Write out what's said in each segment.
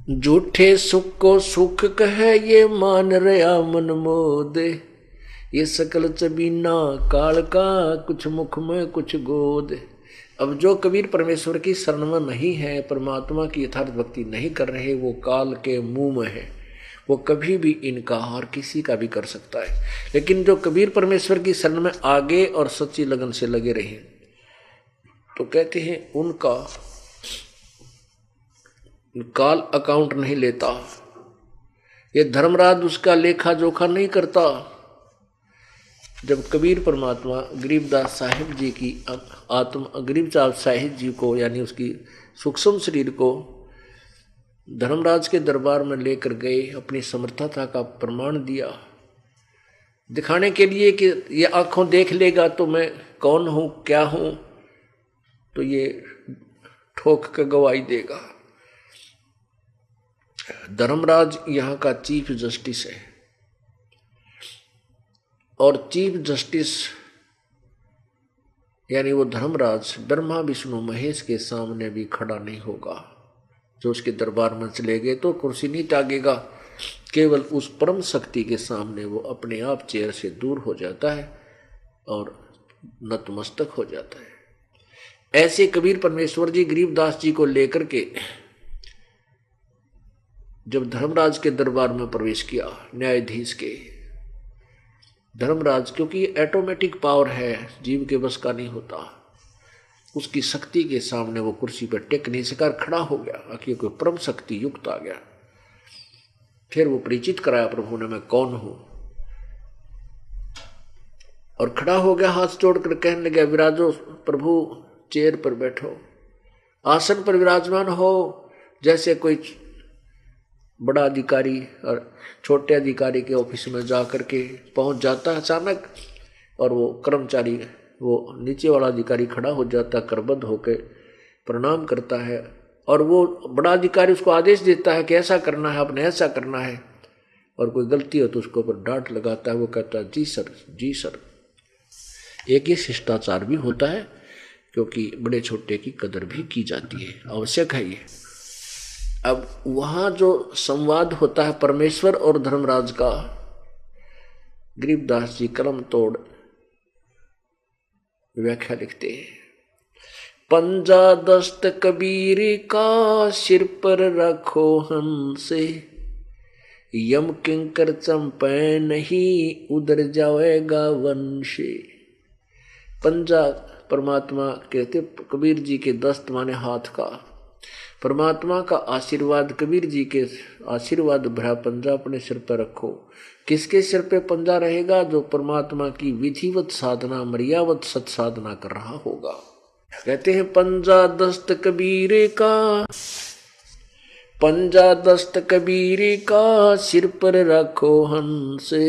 झूठे सुख को सुख कहे ये मान रहा मन मोदे। ये सकल चबीना काल का कुछ मुख में कुछ गोद। अब जो कबीर परमेश्वर की शरण में नहीं है, परमात्मा की यथार्थ भक्ति नहीं कर रहे, वो काल के मुंह में है। वो कभी भी इनकार किसी का भी कर सकता है। लेकिन जो कबीर परमेश्वर की शरण में आगे और सच्ची लगन से लगे रहे, तो कहते हैं उनका काल अकाउंट नहीं लेता। ये धर्मराज उसका लेखा जोखा नहीं करता। जब कबीर परमात्मा गरीबदास साहिब जी की आत्मा, गरीबदास साहिब जी को यानी उसकी सूक्ष्म शरीर को धर्मराज के दरबार में लेकर गए, अपनी समर्थता का प्रमाण दिया, दिखाने के लिए कि ये आंखों देख लेगा तो मैं कौन हूं क्या हूं, तो ये ठोक कर गवाही देगा। धर्मराज यहाँ का चीफ जस्टिस है, और चीफ जस्टिस यानी वो धर्मराज ब्रह्मा विष्णु महेश के सामने भी खड़ा नहीं होगा। जो उसके दरबार में चले गए तो कुर्सी नहीं त्यागेगा, केवल उस परम शक्ति के सामने वो अपने आप चेयर से दूर हो जाता है और नतमस्तक हो जाता है। ऐसे कबीर परमेश्वर जी गरीबदास जी को लेकर के जब धर्मराज के दरबार में प्रवेश किया, न्यायाधीश के, धर्मराज क्योंकि ऑटोमेटिक पावर है, जीव के बस का नहीं होता, उसकी शक्ति के सामने वो कुर्सी पर टेक नहीं सका, खड़ा हो गया क्योंकि परम शक्ति युक्त आ गया। फिर वो परिचित कराया प्रभु ने, मैं कौन हूं, और खड़ा हो गया, हाथ जोड़कर कहने लगा, विराजो प्रभु, चेयर पर बैठो, आसन पर विराजमान हो। जैसे कोई बड़ा अधिकारी और छोटे अधिकारी के ऑफिस में जा करके पहुंच जाता है अचानक, और वो कर्मचारी, वो नीचे वाला अधिकारी खड़ा हो जाता है, करबद्ध होकर प्रणाम करता है, और वो बड़ा अधिकारी उसको आदेश देता है कि ऐसा करना है, आपने ऐसा करना है, और कोई गलती हो तो उसको ऊपर डांट लगाता है। वो कहता है जी सर, जी सर। एक ये शिष्टाचार भी होता है, क्योंकि बड़े छोटे की कदर भी की जाती है, आवश्यक है ये। अब वहां जो संवाद होता है परमेश्वर और धर्मराज का, गरीबदास जी कलम तोड़ व्याख्या लिखते हैं, पंजा दस्त कबीर का सिर पर रखो हमसे, यम किंकर चंपै नहीं उधर जाएगा वंशे। पंजा परमात्मा कहते, कबीर जी के दस्त माने हाथ का, परमात्मा का आशीर्वाद, कबीर जी के आशीर्वाद भरा पंजा अपने सिर पर रखो। किसके सिर पे पंजा रहेगा? जो परमात्मा की विधिवत साधना, मर्यावत सत साधना कर रहा होगा। कहते हैं पंजा दस्त कबीर का, पंजा दस्त कबीर का सिर पर रखो हमसे,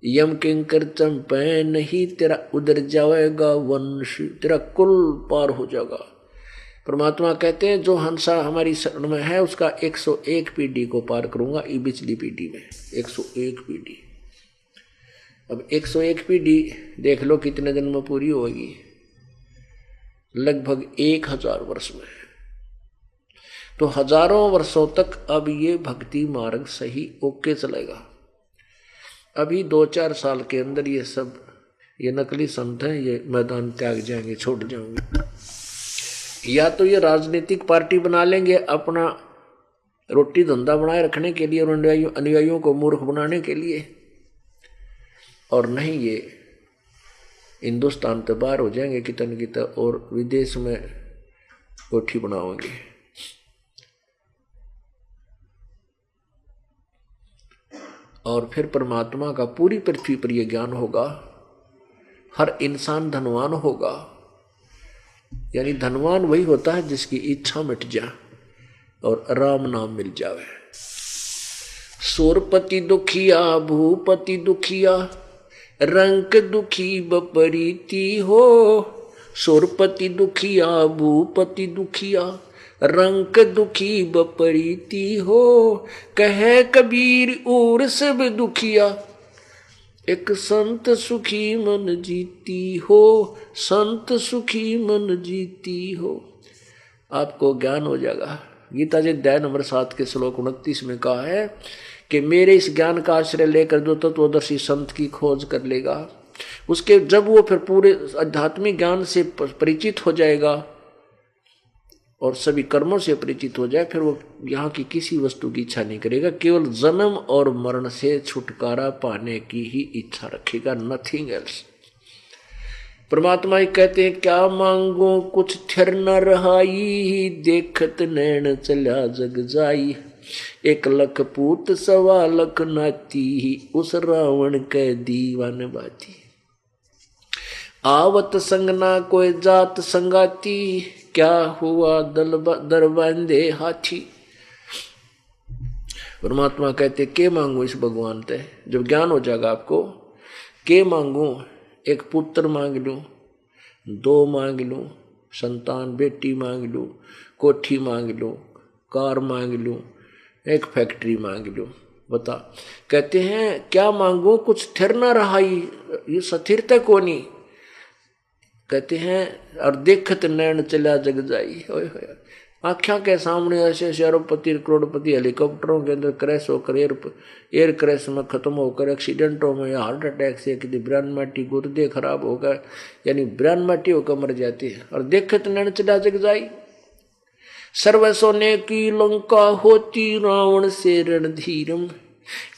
यम किंकर चंपै नहीं तेरा उधर जाएगा वंश, तेरा कुल पार हो जाएगा। परमात्मा कहते हैं जो हंसा हमारी शरण में है उसका 101 पीढ़ी को पार करूंगा, ई पिछली पीढ़ी में 101 पीढ़ी। अब 101 पीढ़ी देख लो कितने दिन में पूरी होगी, लगभग 1000 वर्ष में। तो हजारों वर्षों तक अब ये भक्ति मार्ग सही ओके चलेगा। अभी 2-4 साल के अंदर ये सब, ये नकली संत हैं, ये मैदान त्याग जाएंगे, छोड़ जाएंगे। या तो ये राजनीतिक पार्टी बना लेंगे अपना रोटी धंधा बनाए रखने के लिए और अनुयायियों को मूर्ख बनाने के लिए, और नहीं ये हिंदुस्तान तो बाहर हो जाएंगे कितन कितन, और विदेश में कोठी बनाओगे। और फिर परमात्मा का पूरी पृथ्वी पर यह ज्ञान होगा, हर इंसान धनवान होगा। यानी धनवान वही होता है जिसकी इच्छा मिट जाए और राम नाम मिल जावे। सूरपति दुखिया भूपति दुखिया, रंक दुखी बपरीति हो। सूरपति दुखिया भूपति दुखिया, रंक दुखी बपरीति हो। कहे कबीर और सब दुखिया, एक संत सुखी मन जीती हो, संत सुखी मन जीती हो। आपको ज्ञान हो जाएगा, गीता जी अध्याय नंबर 7 के श्लोक 29 में कहा है कि मेरे इस ज्ञान का आश्रय लेकर जो तत्वदर्शी संत की खोज कर लेगा, उसके जब वो फिर पूरे आध्यात्मिक ज्ञान से परिचित हो जाएगा और सभी कर्मों से परिचित हो जाए, फिर वो यहाँ की किसी वस्तु की इच्छा नहीं करेगा, केवल जन्म और मरण से छुटकारा पाने की ही इच्छा रखेगा, नथिंग एल्स। परमात्मा ही कहते हैं क्या मांगो कुछ थिर न रहाई, देखत नैन चला जग जाई, 1 लाख पूत 1.25 लाख नाती, उस रावण के दीवान बाती, आवत संग ना कोई जात संगाती, क्या हुआ दर बांधे हाथी। परमात्मा कहते के मांगू इस भगवान ते, जब ज्ञान हो जाएगा आपको, के मांगू, 1 पुत्र मांग लूं, 2 मांग लूं, संतान बेटी मांग लूं, कोठी मांग लूं, कार मांग लूं, 1 फैक्ट्री मांग लूं, बता। कहते हैं क्या मांगू कुछ थिर ना रहाई, ये स्थिरता को नहीं। कहते हैं और देखत नैन चला जग जाई, आख्या के सामने ऐसे अरबपति करोड़पति हेलीकॉप्टरों के अंदर क्रैश होकर एयर क्रैश में खत्म होकर एक्सीडेंटों में या हार्ट अटैक से किसी ब्रेन माटी गुर्दे खराब होकर यानी ब्रेन माटी होकर मर जाती है। और देखत नैन चला जग जाई, सर्व सोने की लंका होती रावण से रणधीरम,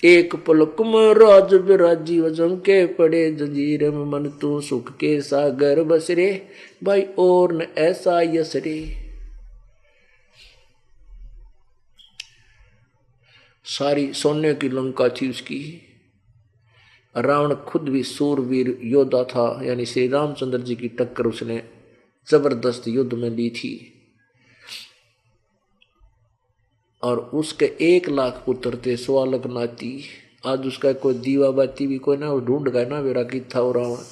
1 पलक में राज विराजी वजम के पड़े जंजीर में, मन तू सुख के सागर बसरे भाई और न ऐसा यसरे। सारी सोने की लंका थी उसकी, रावण खुद भी सूरवीर योद्धा था, यानी श्री रामचंद्र जी की टक्कर उसने जबरदस्त युद्ध में ली थी। और उसके 1 लाख पुत्र थे, 1.25 लाख नाती। आज उसका कोई दीवा बाती भी कोई ना ढूंढ गया ना मेरा की था वो रावण,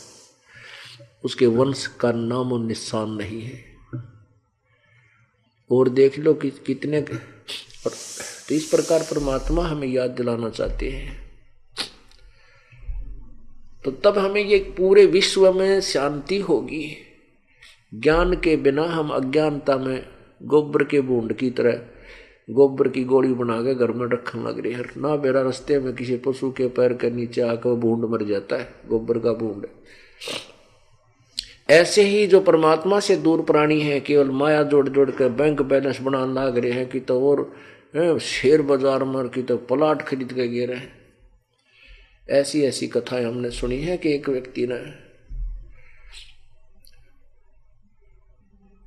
उसके वंश का नामो निशान नहीं है। और देख लो कि कितने, तो इस प्रकार परमात्मा हमें याद दिलाना चाहते हैं। तो तब हमें ये पूरे विश्व में शांति होगी। ज्ञान के बिना हम अज्ञानता में गोबर के बूंद की तरह गोबर की गोली बना के घर में रखने लग रही है ना। बेरा रास्ते में किसी पशु के पैर के नीचे आकर बूंद मर जाता है, गोबर का बूंद। ऐसे ही जो परमात्मा से दूर प्राणी है, केवल माया जोड़ जोड़ कर बैंक बैलेंस बनाने लग रहे हैं कि तो और शेयर बाजार में की तो प्लाट खरीद के गिरे हैं। ऐसी ऐसी कथाएं हमने सुनी है कि एक व्यक्ति ने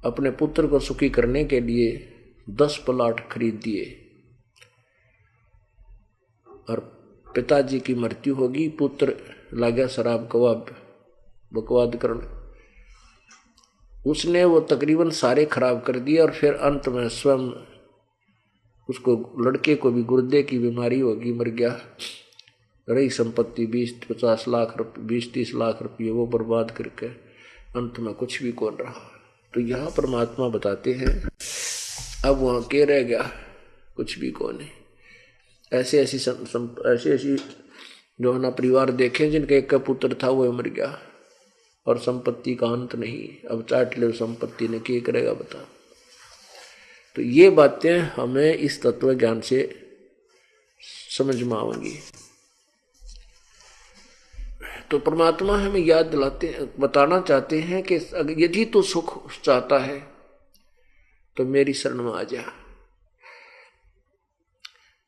अपने पुत्र को सुखी करने के लिए 10 प्लाट खरीद दिए और पिताजी की मृत्यु होगी, पुत्र लगा शराब कबाब बकवाद करने। उसने वो तकरीबन सारे खराब कर दिए और फिर अंत में स्वयं उसको लड़के को भी गुर्दे की बीमारी होगी, मर गया। रही संपत्ति 20-50 लाख रुपये 20-30 लाख रुपये वो बर्बाद करके अंत में कुछ भी कौन रहा। तो यहाँ परमात्मा बताते हैं अब वहाँ के रह गया कुछ भी कौन है। ऐसे ऐसी जो है ना परिवार देखे जिनका एक का पुत्र था वो मर गया और संपत्ति का अंत नहीं। अब चाट ले संपत्ति ने क्या करेगा बता। तो ये बातें हमें इस तत्व ज्ञान से समझ में आवेंगी। तो परमात्मा हमें याद दिलाते बताना चाहते हैं कि यदि तू सुख चाहता है तो मेरी शरण में आ जा।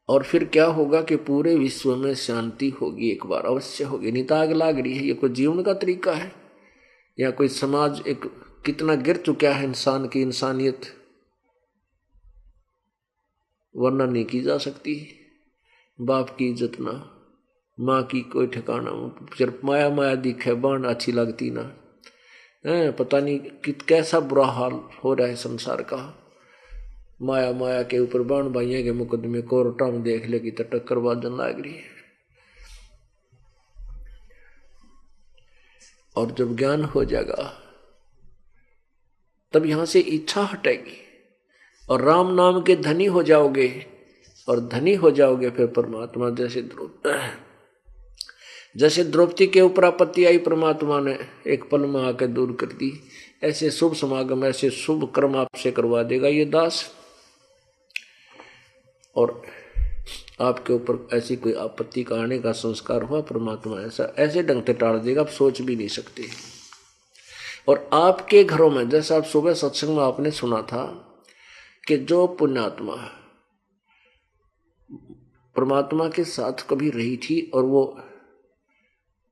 और फिर क्या होगा कि पूरे विश्व में शांति होगी, एक बार अवश्य होगी। नहीं तो आग लाग रही है। ये कोई जीवन का तरीका है या कोई समाज एक कितना गिर चुका है इंसान की इंसानियत, वर्णन नहीं की जा सकती। बाप की इज्जत ना, माँ की कोई ठिकाना, जब माया माया दिखे बाण अच्छी लगती ना है। पता नहीं कैसा बुरा हाल हो रहा है संसार का। माया माया के ऊपर बाण भाइयों के मुकदमे कोर्टा में देख ले कि तो टक्कर बाजन लाग रही है। और जब ज्ञान हो जाएगा तब यहां से इच्छा हटेगी और राम नाम के धनी हो जाओगे। और धनी हो जाओगे फिर परमात्मा जैसे द्रौपदी के ऊपर आपत्ति आई परमात्मा ने एक पल में आकर दूर कर दी। ऐसे शुभ समागम ऐसे शुभ कर्म आपसे करवा देगा ये दास। और आपके ऊपर ऐसी कोई आपत्ति का आने का संस्कार हुआ, परमात्मा ऐसे ढंग से टाल देगा, आप सोच भी नहीं सकते। और आपके घरों में, जैसा आप सुबह सत्संग में आपने सुना था कि जो पुण्यात्मा परमात्मा के साथ कभी रही थी और वो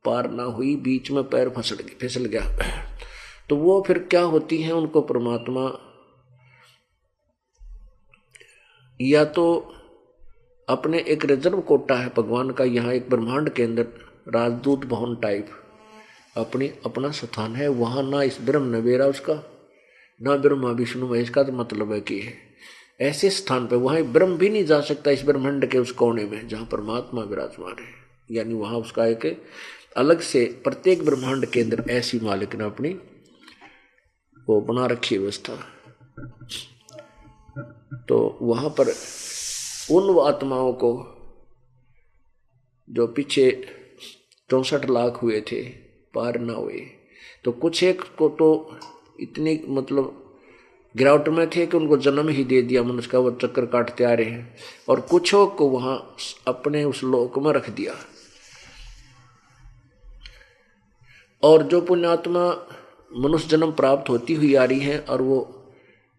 पार ना हुई, बीच में पैर फिसल गया, तो वो फिर क्या होती हैं, उनको परमात्मा या तो अपने एक रिजर्व कोटा है भगवान का, यहाँ एक ब्रह्मांड के अंदर राजदूत भवन टाइप अपना स्थान है, वहाँ ना इस ब्रह्म नवेरा उसका, ना ब्रह्मा विष्णु महेश का, तो मतलब है कि ऐसे स्थान पे वहाँ ब्रह्म भी नहीं जा सकता, इस ब्रह्मांड के उस कोने में जहाँ परमात्मा विराजमान है। यानी वहाँ उसका एक अलग से प्रत्येक ब्रह्मांड के अंदर ऐसी मालिक ने अपनी वो बना रखी व्यवस्था। तो वहाँ पर उन आत्माओं को जो पीछे 64 लाख हुए थे, पार ना हुए, तो कुछ एक को तो इतनी मतलब गिरावट में थे कि उनको जन्म ही दे दिया मनुष्य का, वो चक्कर काटते आ रहे हैं, और कुछों को वहां अपने उस लोक में रख दिया। और जो पुण्यात्मा मनुष्य जन्म प्राप्त होती हुई आ रही है और वो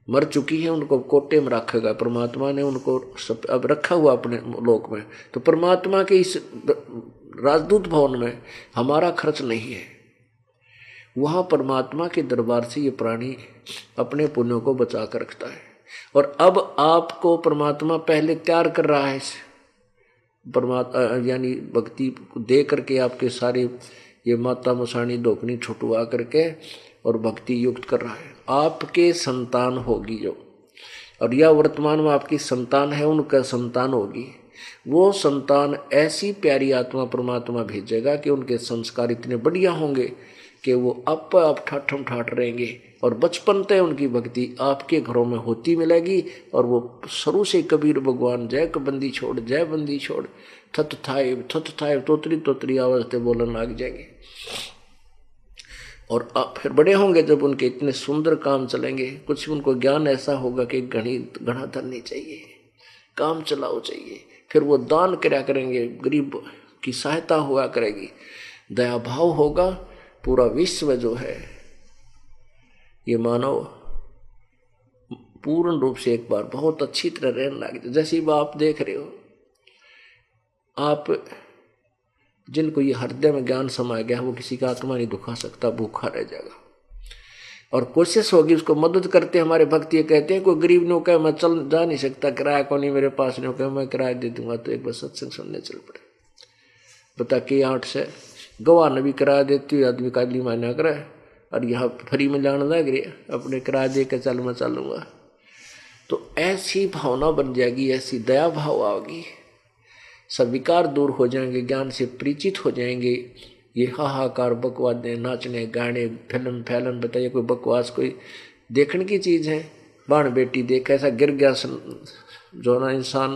मर चुकी है, उनको कोटे में रखेगा परमात्मा ने, उनको अब रखा हुआ अपने लोक में। तो परमात्मा के इस राजदूत भवन में हमारा खर्च नहीं है, वहाँ परमात्मा के दरबार से ये प्राणी अपने पुण्यों को बचा कर रखता है। और अब आपको परमात्मा पहले तैयार कर रहा है, परमात्मा यानी भक्ति को दे करके आपके सारे ये माता मसानी धोकनी छुटवा करके और भक्ति युक्त कर रहा है। आपके संतान होगी जो, और यह वर्तमान में आपकी संतान है, उनका संतान होगी, वो संतान ऐसी प्यारी आत्मा परमात्मा भेजेगा कि उनके संस्कार इतने बढ़िया होंगे कि वो आप ठाठम ठाठ रहेंगे, और बचपन से उनकी भक्ति आपके घरों में होती मिलेगी। और वो शुरू से कबीर भगवान जय बंदी छोड़, जय बंदी छोड़, थत थाए तोतरी तोतरी आवाज से बोलने लग जाएंगे। और आप फिर बड़े होंगे जब उनके इतने सुंदर काम चलेंगे, कुछ उनको ज्ञान ऐसा होगा कि घना धन नहीं चाहिए, काम चलाओ चाहिए, फिर वो दान कर्या करेंगे, गरीब की सहायता हुआ करेगी, दया भाव होगा। पूरा विश्व जो है ये मानव पूर्ण रूप से एक बार बहुत अच्छी तरह रहने लगे। जैसे आप देख रहे हो, आप जिनको ये हृदय में ज्ञान समाया गया, वो किसी का आत्मा नहीं दुखा सकता, भूखा रह जाएगा। और कोशिश होगी उसको मदद करते। हमारे भक्त ये कहते हैं, कोई गरीब ने कहे मैं चल जा नहीं सकता, किराया को नहीं मेरे पास, नहीं कहे मैं किराया दे दूंगा, तो एक बार सत्संग सुनने चल पड़े। बता के 8 से गवाह ने भी किराया देती हुई आदमी काली मान्या करे, और यहाँ फ्री में जाना लग रही है, अपने किराया दे के चल मैं चलूंगा। तो ऐसी भावना बन जाएगी, ऐसी दया भाव आएगी, सब विकार दूर हो जाएंगे, ज्ञान से परिचित हो जाएंगे। ये हाहाकार बकवास नाचने गाने फिल्म फैलन, बताइए कोई बकवास कोई देखने की चीज़ है? बाण बेटी देख ऐसा गिर गया जो ना इंसान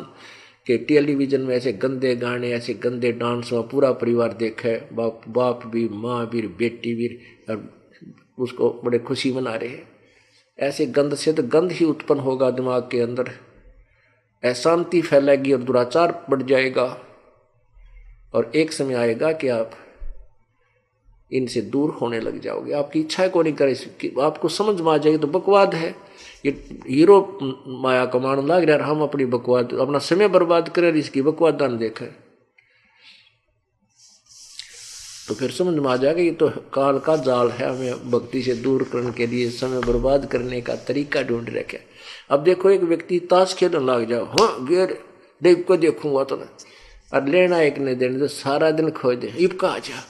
के टेलीविजन में ऐसे गंदे गाने, ऐसे गंदे डांस, वहाँ पूरा परिवार देखा है, बाप भी, माँ भी, बेटी भी, और उसको बड़े खुशी मना रहे हैं। ऐसे गंद से तो गंद ही उत्पन्न होगा दिमाग के अंदर, अशांति फैलेगी और दुराचार बढ़ जाएगा। और एक समय आएगा कि आप इनसे दूर होने लग जाओगे, आपकी इच्छा को नहीं करे, आपको समझ में आ जाएगी तो बकवाद है, ये हीरो माया कमाने लग रहा है, हम अपनी बकवाद अपना समय बर्बाद करें, इसकी बकवाद दान देखे, तो फिर समझ में आ जाएगा ये तो काल का जाल है, हमें भक्ति से दूर करने के लिए समय बर्बाद करने का तरीका ढूंढ रखे। अब देखो एक व्यक्ति ताश खेलने लग जाओ, हाँ गेर देख को देखूंगा तो ना, और लेना एक ने देने तो सारा दिन खो दे, इब कहा जा,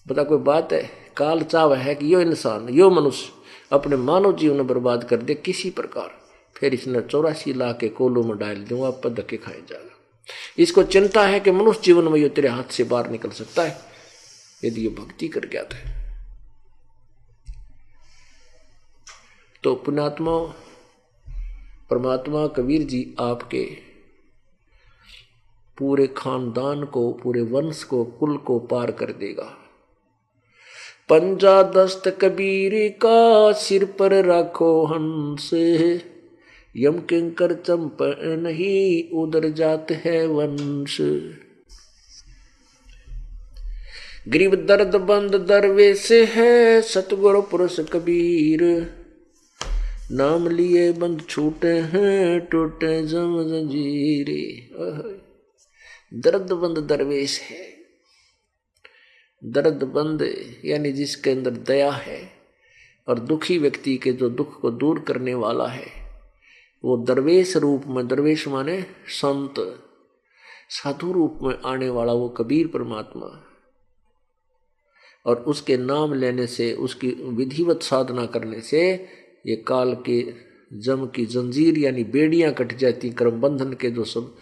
बता कोई बात है? काल चाव है कि यो इंसान, यो मनुष्य अपने मानव जीवन बर्बाद कर दे किसी प्रकार, फिर इसने 84 लाख के कोलों में डाल दूंगा, आप पर धक्के खाए जाएगा। इसको चिंता है कि मनुष्य जीवन में ये तेरे हाथ से बाहर निकल सकता है यदि ये भक्ति कर गया था। तो पुण्यात्मा परमात्मा कबीर जी आपके पूरे खानदान को, पूरे वंश को, कुल को पार कर देगा। पंजा दस्त कबीर का सिर पर रखो हंस, यम किंकर चंप नहीं उधर जात है वंश। गरीब दर्द बंद दरवेश है सतगुरु पुरुष कबीर। नाम लिए बंद छूटे हैं टूटे जम जंजीरे। दर्द बंद दरवेश है। दर्द बंद यानी जिसके अंदर दया है और दुखी व्यक्ति के जो दुख को दूर करने वाला है, वो दरवेश रूप में, दरवेश माने संत, साधु रूप में आने वाला वो कबीर परमात्मा। और उसके नाम लेने से, उसकी विधिवत साधना करने से ये काल के जम की जंजीर यानी बेड़ियां कट जाती, कर्म बंधन के जो सब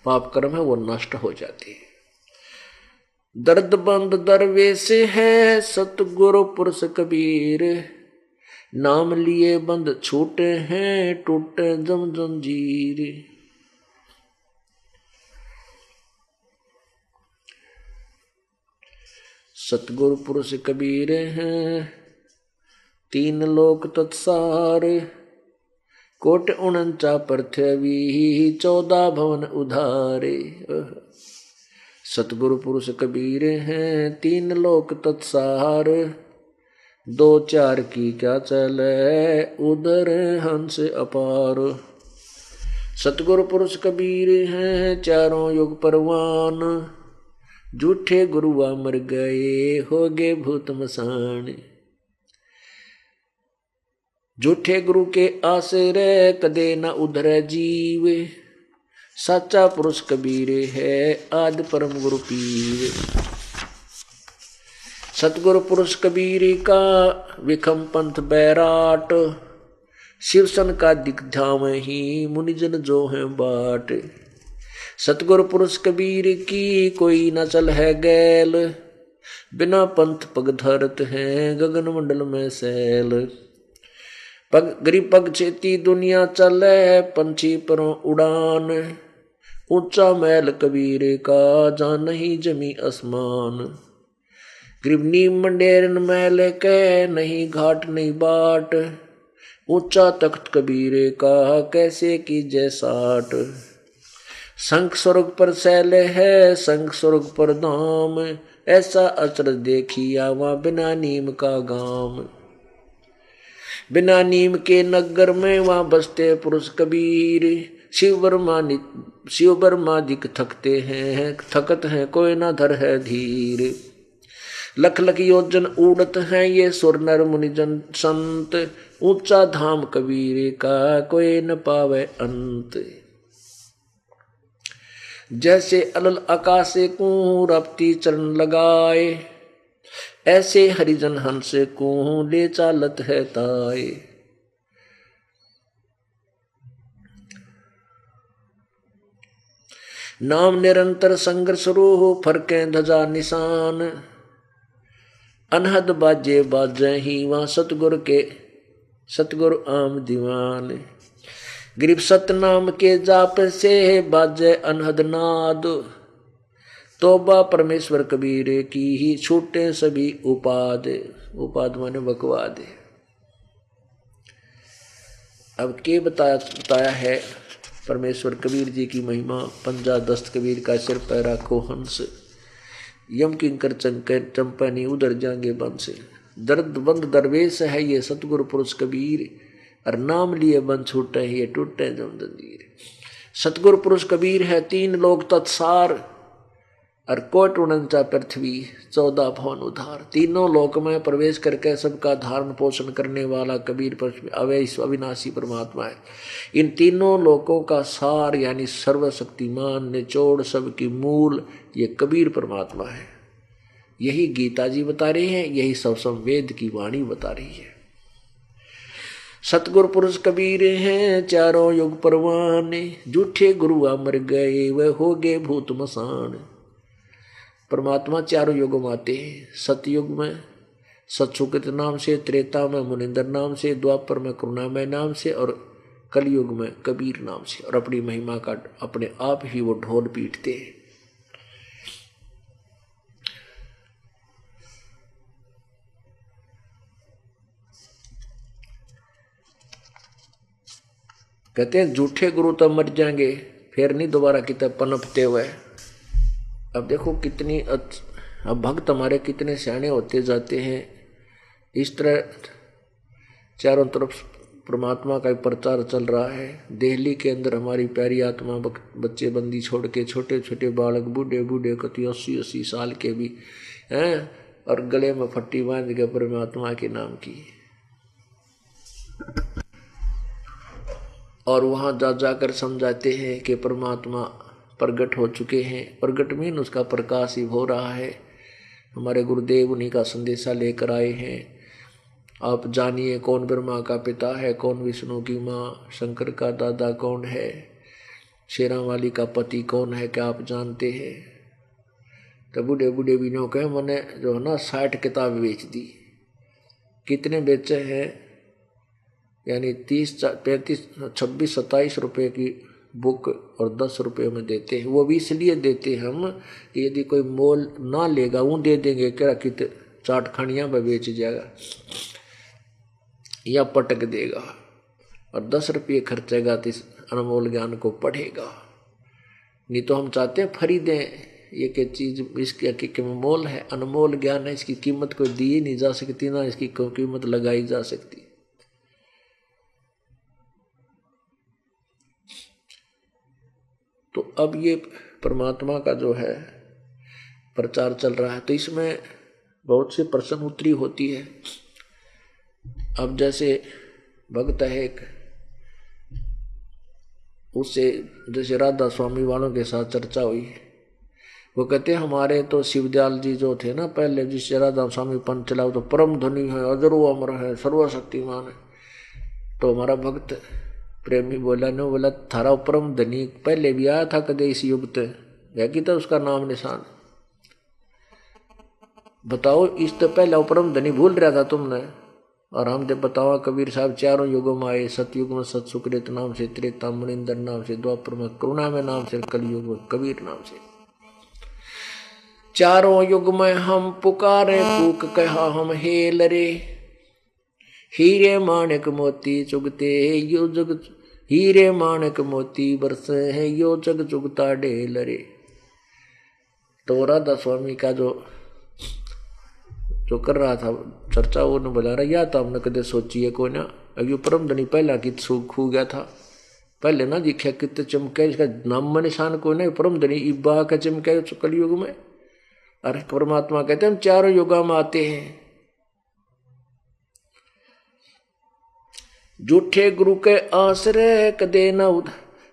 पाप कर्म है वो नष्ट हो जाते हैं। दर्द बंद दरवेश है सतगुरु पुरुष कबीर। नाम लिए बंद छूटे हैं टूटे जम जंजीर। सतगुरु पुरुष कबीर हैं तीन लोक तत्सार। कोट 49 पृथ्वी 14 भवन उधारे। सतगुरु पुरुष कबीर हैं तीन लोक तत्सार। 2 4 की क्या चले उधर हंस अपार। सतगुरु पुरुष कबीर हैं चारों युग परवान। झूठे गुरुआ मर गए हो गए भूत मसान। झूठे गुरु के आसरे कदे न उधर जीव। साचा पुरुष कबीर है आदि परम गुरु पीर। सतगुरु पुरुष कबीर का विखम पंथ बैराट। शिवसन का दिग्धाम ही मुनिजन जो है बाट। सतगुरु पुरुष कबीर की कोई न चल है गैल। बिना पंथ पग धरत हैं गगन मंडल में सैल। पग गरीब पग चेती दुनिया चले पंछी परों उड़ान। ऊंचा महल कबीर का जा नहीं जमी आसमान। गरीब नीम मंडेरन महल के नहीं घाट नहीं बाट। ऊंचा तख्त कबीर का कैसे की जैसाट। शंख स्वर्ग पर सैल है शंख स्वर्ग पर धाम। ऐसा अचरज देखिया वहाँ बिना नीम का गाम। बिना नीम के नगर में वहाँ बसते पुरुष कबीर। शिव बर्मा दिख थकते हैं थकत हैं कोई ना धर है धीर। लख लख योजन उड़त हैं ये सुर नर मुनिजन संत। ऊंचा धाम कबीर का कोई न पावे अंत। जैसे अलल आकाशे को रपती चरण लगाए। ऐसे हरिजन हंस को ले चालत है ताए। नाम निरंतर संघर्ष रूह फरके ध्वजा निशान। अनहद बाजे बाजे ही वहाँ सतगुरु आम दीवान। गरीब सतनाम के जाप से बाजे अनहद नाद। तोबा परमेश्वर कबीर की ही छूटे सभी उपाद। उपाद माने बकवाद। अब के बताया है परमेश्वर कबीर जी की महिमा। पंजा दस्त कबीर का सिर पर राखो हंस। यम किंकर चंपनी उधर जाएंगे बंस। दर्द बंद दरवेश है ये सतगुरु पुरुष कबीर। और नाम लिए बंद छूटे ये टूटे जम जंजीर। सतगुरु पुरुष कबीर है तीन लोक तत्सार। और कोट 49 पृथ्वी 14 भवन उधार। तीनों लोक में प्रवेश करके सबका धारण पोषण करने वाला कबीर अविनाशी परमात्मा है। इन तीनों लोकों का सार यानी सर्वशक्तिमान निचोड़ सबकी मूल ये कबीर परमात्मा है। यही गीता जी बता रही है, यही सब वेद की वाणी बता रही है। सतगुरु पुरुष कबीर हैं चारों युग परवान। झूठे गुरु मर गए वह हो गए भूत मसान। परमात्मा चारों युगों में आते हैं। सतयुग में सतसुकृत नाम से, त्रेता में मुनिंदर नाम से, द्वापर में करुणामय नाम से और कलयुग में कबीर नाम से। और अपनी महिमा का अपने आप ही वो ढोल पीटते हैं। कहते हैं झूठे गुरु तब मर जाएंगे, फिर नहीं दोबारा किताब पनपते हुए। अब देखो कितनी अब भक्त हमारे कितने सियाने होते जाते हैं। इस तरह चारों तरफ परमात्मा का प्रचार चल रहा है। दिल्ली के अंदर हमारी प्यारी आत्मा बच्चे बंदी छोड़ के, छोटे छोटे बालक, बूढ़े बूढ़े कति 80-80 साल के भी हैं, और गले में फट्टी बांध के परमात्मा के नाम की, और वहां जा जाकर समझाते हैं कि परमात्मा प्रगट हो चुके हैं। प्रगट मीन उसका प्रकाश ही हो रहा है। हमारे गुरुदेव उन्हीं का संदेशा लेकर आए हैं। आप जानिए कौन ब्रह्मा का पिता है, कौन विष्णु की माँ, शंकर का दादा कौन है, शेरा वाली का पति कौन है, क्या आप जानते हैं? तो बूढ़े बूढ़े बीनों कहे मैंने जो है ना 60 किताब बेच दी। कितने बेचे हैं? यानी 30, 35, 26, 27 रुपये की बुक और 10 रुपये में देते हैं। वो भी इसलिए देते हैं हम कि यदि कोई मोल ना लेगा वो दे देंगे, क्या कित चाट खानियाँ में बेच जाएगा या पटक देगा, और 10 रुपये खर्चेगा तो इस अनमोल ज्ञान को पढ़ेगा। नहीं तो हम चाहते हैं खरीदें ये क्या चीज़, इसकी मोल है, अनमोल ज्ञान है, इसकी कीमत कोई दी नहीं जा सकती, ना इसकी कीमत लगाई जा सकती। तो अब ये परमात्मा का जो है प्रचार चल रहा है, तो इसमें बहुत से प्रश्न उत्तरी होती है। अब जैसे भक्त है एक, उससे जैसे राधा स्वामी वालों के साथ चर्चा हुई, वो कहते हैं हमारे तो शिवदयाल जी जो थे ना पहले, जिससे राधा स्वामी पंथ चलाओ, तो परम धनी है, अजरो अमर है, सर्वशक्तिमान है। तो हमारा भक्त प्रेमी बोला न, बोला थारा परम धनी पहले भी आया था कदे इस युग ते, है कि था उसका नाम निशान बताओ। इस तो पहले परम धनी भूल रहा था तुमने, और हम जब बताओ कबीर साहब चारों युगों में आए, सतयुग में सत सुकृत नाम से, त्रेता मुनिंदर नाम से, द्वापर में करुणा में नाम से, कलयुग में कबीर नाम से। चारों युग में हम पुकारे कूक कहा हम हेल रे, हीरे माणिक मोती चुगते यो जग, हीरे माणिक मोती बरसे है यो जग चुगता ढेल रे। तो राधा स्वामी का जो कर रहा था चर्चा, वो न बुला रहा, या तो हमने कदे सोची है कोई ना, अभी परम धनी पहला की खू गया था, पहले ना दिखे कितने चमके, इसका नाम निशान कोई ना, परम धनी इब्बा का चमके कलयुग में। अरे परमात्मा कहते हैं हम चारों युगा में आते हैं। झूठे गुरु के आश्रय कदे न उद,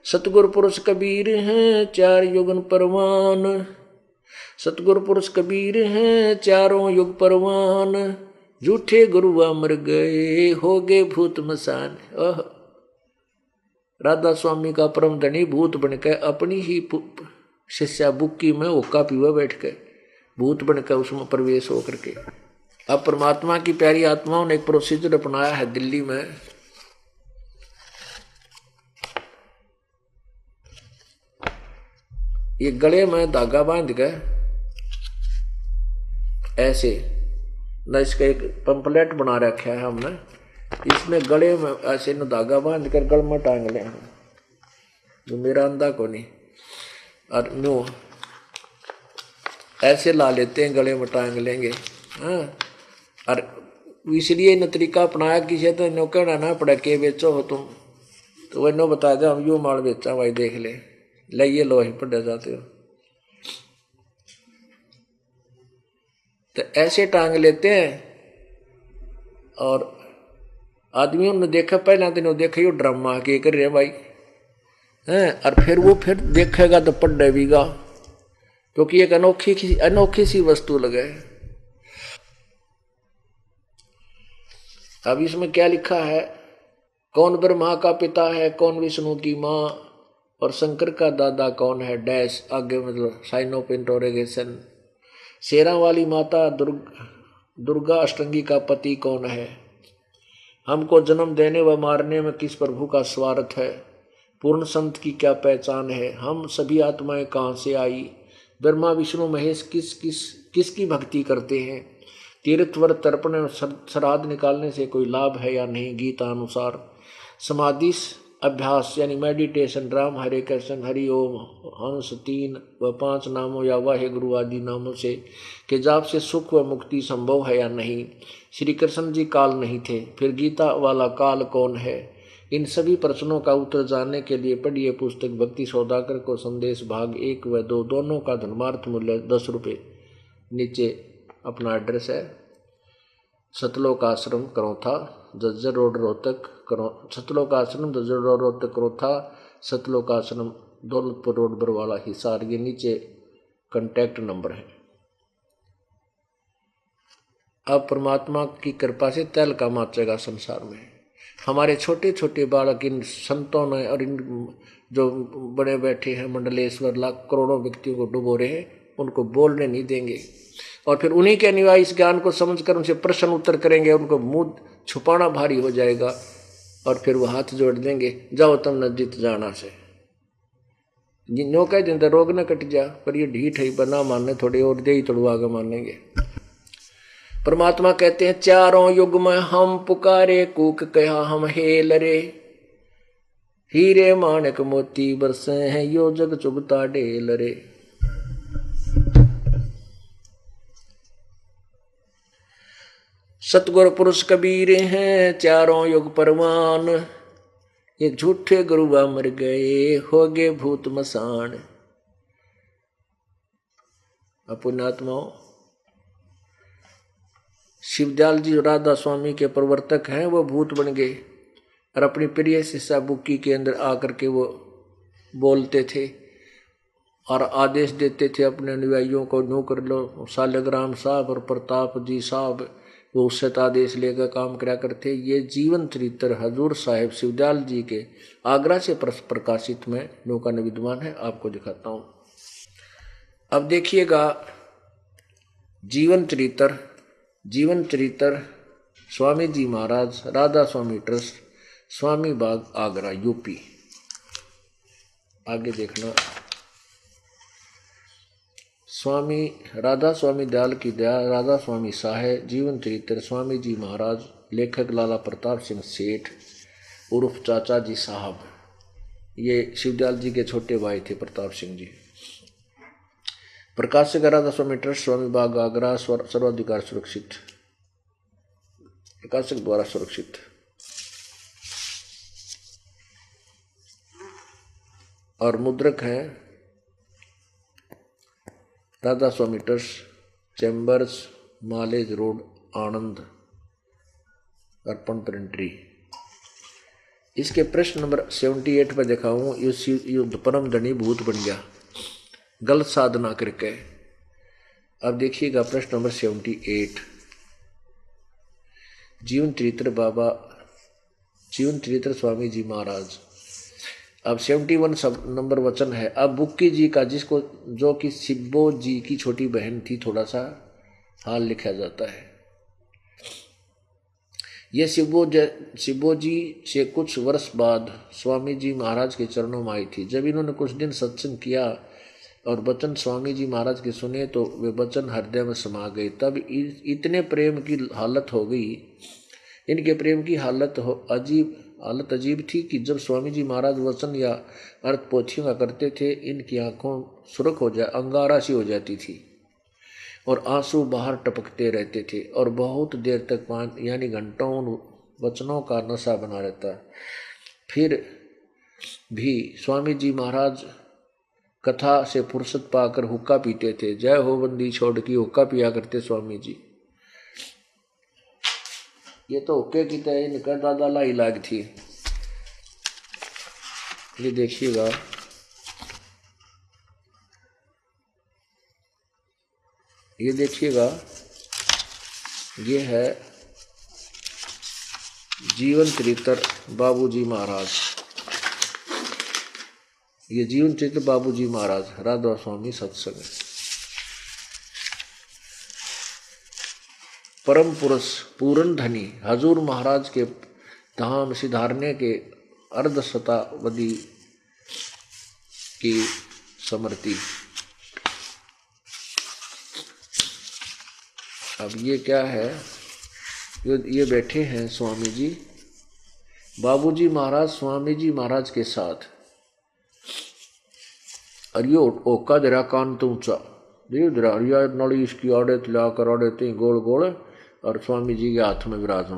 सतगुरु पुरुष कबीर हैं चार युगन परवान, सतगुरु पुरुष कबीर हैं चारों युग परवान, झूठे गुरु मर गए हो गए भूत मसान। ओह, राधा स्वामी का परम धनी भूत बनकर अपनी ही शिष्या बुक्की में ओका पीवा बैठ के भूत बनकर उसमें प्रवेश होकर के। अब परमात्मा की प्यारी आत्माओं ने एक प्रोसीजर अपनाया है दिल्ली में। ये गले में धागा बांध के ऐसे न, इसका एक पंपलेट बना रखा है हमने, इसमें गले में ऐसे न धागा बांध कर गल में टांग ले, जो मेरा अंधा को नहीं, और नो ऐसे ला लेते हैं, गले में टांग लेंगे। हाँ, और इसलिए न तरीका अपनाया किसी तो नो कहना ना पड़ा के बेचो हो तुम, तो वह नो बता दे हम यूँ माल बेचा भाई देख ले ये लो ही पढ़े जाते हो, तो ऐसे टांग लेते हैं। और आदमियों ने देखा पहला दिन देखा यो ड्रामा के कर रहे भाई हैं, और फिर वो फिर देखेगा तो पढ़े बीगा, क्योंकि एक अनोखी सी वस्तु लगे। अब इसमें क्या लिखा है, कौन ब्रह्मा का पिता है, कौन विष्णु की माँ, और शंकर का दादा कौन है, डैश आगे मतलब साइन ऑफ इंटरोगेशन। शेरा वाली माता दुर्गा अष्टंगी का पति कौन है, हमको जन्म देने व मारने में किस प्रभु का स्वार्थ है, पूर्ण संत की क्या पहचान है, हम सभी आत्माएं कहाँ से आई, ब्रह्मा विष्णु महेश किसकी भक्ति करते हैं, तीर्थवर तर्पण श्राद्ध निकालने से कोई लाभ है या नहीं गीता अनुसार, समाधि अभ्यास यानी मेडिटेशन, राम हरे कृष्ण हरि ओम हंस 3 व 5 नामों या वाहे गुरु आदि नामों से के जाप से सुख व मुक्ति संभव है या नहीं। श्री कृष्ण जी काल नहीं थे, फिर गीता वाला काल कौन है? इन सभी प्रश्नों का उत्तर जानने के लिए पढ़िए पुस्तक भक्ति सौदागर को संदेश भाग 1 व 2 दोनों का धर्मार्थ मूल्य 10 रुपये। नीचे अपना एड्रेस है, सतलोक आश्रम करौथा, जज्जर रोड रोहतक, सतलोक आश्रम जज्जर रोड रोहतक करौथा, सतलोक आश्रम दौलतपुर रोड बरवाला हिसार। ये नीचे कांटेक्ट नंबर है। अब परमात्मा की कृपा से तैल का माचेगा संसार में। हमारे छोटे छोटे बालक इन संतों ने और इन जो बड़े बैठे हैं मंडलेश्वर लाख करोड़ों व्यक्तियों को डुबो रहे हैं, उनको बोलने नहीं देंगे और फिर उन्हीं के अनुयायी इस ज्ञान को समझकर उनसे प्रश्न उत्तर करेंगे, उनको मुंह छुपाना भारी हो जाएगा और फिर वो हाथ जोड़ देंगे, जाओ तुम न जीत जाना से। नो कह देते रोग न कट जा, पर ये ढीठ है बना मानने, थोड़ी और दे ही तोड़वा के मानेंगे। परमात्मा कहते हैं चारों युग में हम पुकारे, कूक कहा हम हेल रे, हीरे माणक मोती बरसे हैं यो जग चुगता ढेल रे। सतगुरु पुरुष कबीर हैं चारों युग परवान, ये झूठे गुरुआ मर गए हो गए भूत मसान। पुण्यात्माओं, शिवदयाल जी राधा स्वामी के प्रवर्तक हैं, वो भूत बन गए और अपनी प्रिय शिष्या बुक्की के अंदर आकर के वो बोलते थे और आदेश देते थे अपने अनुयायियों को, नो कर लो। सालग्राम साहब और प्रताप जी साहब वो उससे आदेश लेकर काम करा करते। ये जीवन चरित्र हजूर साहिब शिवदयाल जी के आगरा से प्रकाशित में नौका न विद्वान है, आपको दिखाता हूँ। अब देखिएगा जीवन चरित्र स्वामी जी महाराज, राधा स्वामी ट्रस्ट, स्वामी बाग आगरा यूपी। आगे देखना, स्वामी राधा स्वामी दयाल की दया, राधा स्वामी साहे, जीवन चरित्र स्वामी जी महाराज, लेखक लाला प्रताप सिंह सेठ उर्फ चाचा जी साहब। ये शिवदयाल जी के छोटे भाई थे प्रताप सिंह जी। प्रकाशक राधा स्वामी ट्रस्ट, स्वामी बाग आगरा, सर्वाधिकार सुरक्षित, प्रकाशक द्वारा सुरक्षित। और मुद्रक हैं राधा स्वामी ट्रस्ट, चैम्बर्स, मालेज रोड, आनंद, अर्पण प्रिंटरी। इसके प्रश्न नंबर 78 पर दिखाऊं, युद्ध परम धनी भूत बन गया गलत साधना करके। अब देखिएगा प्रश्न नंबर 78, जीवन चरित्र स्वामी जी महाराज। अब 71 नंबर वचन है। अब बुक्की जी का, जिसको जो कि सिब्बो जी की छोटी बहन थी, थोड़ा सा हाल लिखा जाता है। ये सिब्बो जी से कुछ वर्ष बाद स्वामी जी महाराज के चरणों में आई थी। जब इन्होंने कुछ दिन सत्संग किया और वचन स्वामी जी महाराज के सुने तो वे वचन हृदय में समा गए। तब इतने प्रेम की हालत हो गई, इनके प्रेम की हालत अजीब थी कि जब स्वामी जी महाराज वचन या अर्थ पोथियों का करते थे, इनकी आंखों सुर्ख हो जाए, अंगारा सी हो जाती थी और आंसू बाहर टपकते रहते थे और बहुत देर तक यानी घंटों उन वचनों का नशा बना रहता। फिर भी स्वामी जी महाराज कथा से फुर्सत पाकर हुक्का पीते थे। जय हो बंदी छोड़ की हुक्का पिया करते स्वामी जी। ये तो हुक्के की तरह इनका दादा लाई लाग थी। ये देखिएगा, ये है जीवन चरित्र बाबूजी महाराज। ये जीवन चरित्र बाबूजी महाराज, राधा स्वामी सत्संग। परम पुरुष पूर्ण धनी हजूर महाराज के धाम सिधारने के अर्ध शताब्दी की समृति। अब ये क्या है, ये बैठे हैं स्वामी जी, बाबूजी महाराज स्वामी जी महाराज के साथ, और यो ओका धरा कान तो ऊंचा देव धरा नली इसकी आड़े तिला कर आड़े ते गोल गोल, और स्वामी जी के हाथ में विराजमान।